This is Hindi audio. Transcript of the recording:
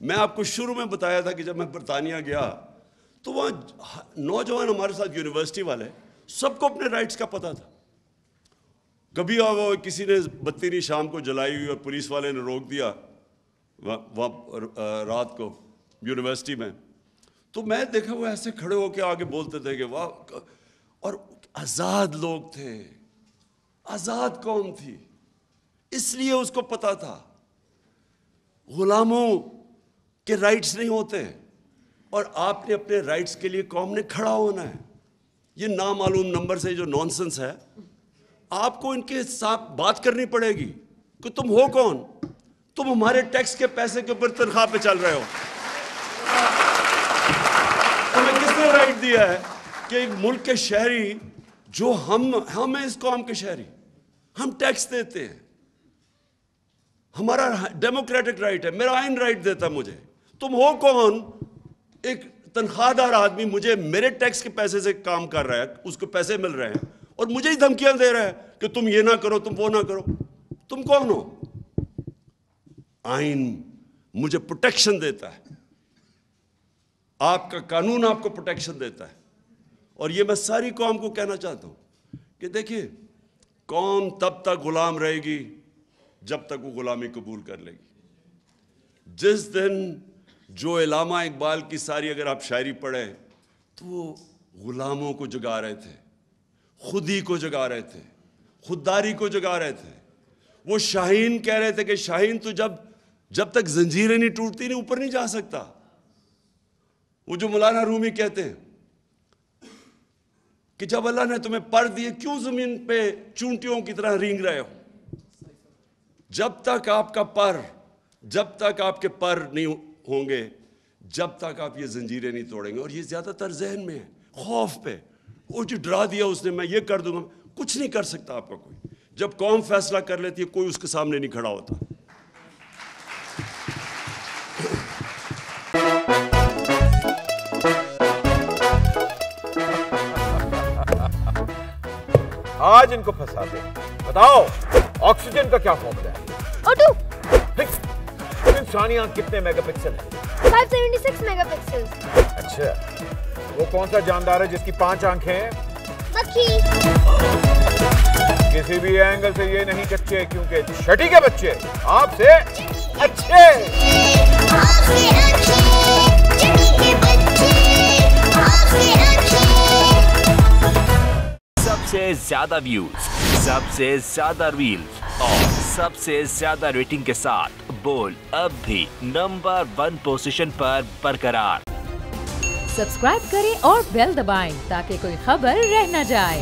मैं आपको शुरू में बताया था कि जब मैं बरतानिया गया तो वहाँ नौजवान हमारे साथ यूनिवर्सिटी वाले सबको अपने राइट्स का पता था। कभी वो किसी ने बत्ती नहीं शाम को जलाई हुई और पुलिस वाले ने रोक दिया वहाँ रात को यूनिवर्सिटी में, तो मैं देखा वो ऐसे खड़े होकर आगे बोलते थे कि वाह, और आज़ाद लोग थे, आज़ाद कौम थी, इसलिए उसको पता था गुलामों के राइट्स नहीं होते और आपने अपने राइट्स के लिए कौम ने खड़ा होना है। ये नामालूम नंबर से जो नॉनसेंस है, आपको इनके साथ बात करनी पड़ेगी कि तुम हो कौन, तुम हमारे टैक्स के पैसे के ऊपर तनख्वाह पे चल रहे हो। तुम्हें किसने राइट दिया है कि एक मुल्क के शहरी जो हम हैं इस कौम के शहरी, हम टैक्स देते हैं, हमारा डेमोक्रेटिक राइट है, मेरा आइन राइट देता है मुझे। तुम हो कौन, एक तनख्वाहदार आदमी मुझे मेरे टैक्स के पैसे से काम कर रहा है, उसको पैसे मिल रहे हैं और मुझे ही धमकियां दे रहा है कि तुम ये ना करो, तुम वो ना करो। तुम कौन हो? आइन मुझे प्रोटेक्शन देता है, आपका कानून आपको प्रोटेक्शन देता है। और ये मैं सारी कौम को कहना चाहता हूं कि देखिए, कौम तब तक गुलाम रहेगी जब तक वो गुलामी कबूल कर लेगी। जिस दिन जो इलामा इकबाल की सारी अगर आप शायरी पढ़ें तो वो गुलामों को जगा रहे थे, खुदी को जगा रहे थे, खुददारी को जगा रहे थे। वो शाहीन कह रहे थे कि शाहीन तो जब तक जंजीरें नहीं टूटती नहीं ऊपर नहीं जा सकता। वो जो मौलाना रूमी कहते हैं कि जब अल्लाह ने तुम्हें पर दिए क्यों जमीन पे चूंटियों की तरह रेंग रहे हो। जब तक आपके पर नहीं होंगे, जब तक आप ये जंजीरें नहीं तोड़ेंगे। और ये ज्यादातर जहन में है, खौफ पे, वो जो डरा दिया उसने, मैं ये कर दूंगा, कुछ नहीं कर सकता आपका कोई। जब कौम फैसला कर लेती है कोई उसके सामने नहीं खड़ा होता। आज इनको फंसा दे। बताओ ऑक्सीजन का क्या फॉर्मूला है? O2। इंसानी आंख कितने मेगापिक्सल है? 576 मेगापिक्सल। अच्छा, वो कौन सा जानदार है जिसकी 5 आंखें हैं? मक्खी। किसी भी एंगल से ये नहीं कच्चे, क्योंकि छठी के बच्चे आपसे अच्छे। सबसे ज्यादा व्यूज, सबसे ज्यादा रील्स और सबसे ज्यादा रेटिंग के साथ बोल अब भी नंबर 1 पोजीशन पर बरकरार। सब्सक्राइब करें और बेल दबाएं ताकि कोई खबर रह न जाए।